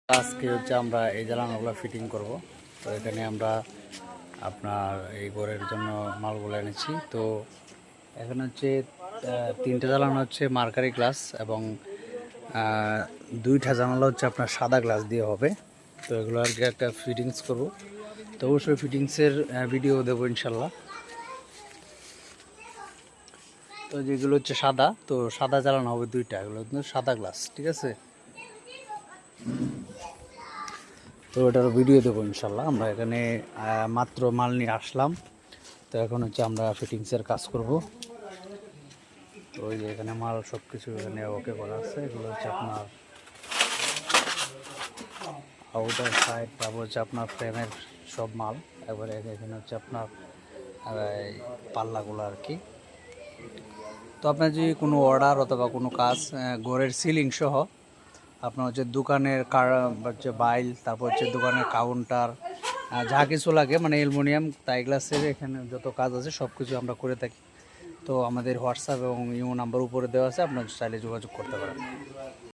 আজকে হচ্ছে আমরা এই জানালাগুলো ফিটিং করব। তো এখানে আমরা আপনার এই ঘরের জন্য মালগুলো এনেছি। তো এখানে হচ্ছে তিনটে জানালা হচ্ছে মার্কারি গ্লাস এবং দুইটা জানালা হচ্ছে আপনার সাদা গ্লাস দিয়ে হবে। তো এগুলো আর কি একটা ফিটিংস করব। তো অবশ্যই ফিটিংসের ভিডিও দেবো ইনশাল্লাহ। তো যেগুলো হচ্ছে সাদা, তো সাদা জ্বালানো হবে দুইটা, এগুলো কিন্তু সাদা গ্লাস, ঠিক আছে। তো এটার ভিডিও দেবো ইনশাল্লাহ। আমরা এখানে মাত্র মাল নিয়ে আসলাম। তো এখন হচ্ছে আমরা ফিটিংসের কাজ করব। তো ওই যে এখানে মাল সব কিছু এখানে ওকে করা আছে। এগুলো হচ্ছে আপনার আউটার সাইড, তারপর হচ্ছে আপনার ফ্রেমের সব মাল। একবারে এখানে হচ্ছে আপনার পাল্লাগুলো আর কি। তো আপনার যদি কোনো অর্ডার অথবা কোনো কাজ ঘরের সিলিং সহ আপনার হচ্ছে দোকানের হচ্ছে বাইল, তারপর হচ্ছে দোকানের কাউন্টার, যা কিছু লাগে মানে অ্যালুমিনিয়াম তাই গ্লাসের এখানে যত কাজ আছে সব কিছু আমরা করে থাকি। তো আমাদের হোয়াটসঅ্যাপ এবং ইমো নাম্বার উপরে দেওয়া আছে, আপনার চাইলে যোগাযোগ করতে পারেন।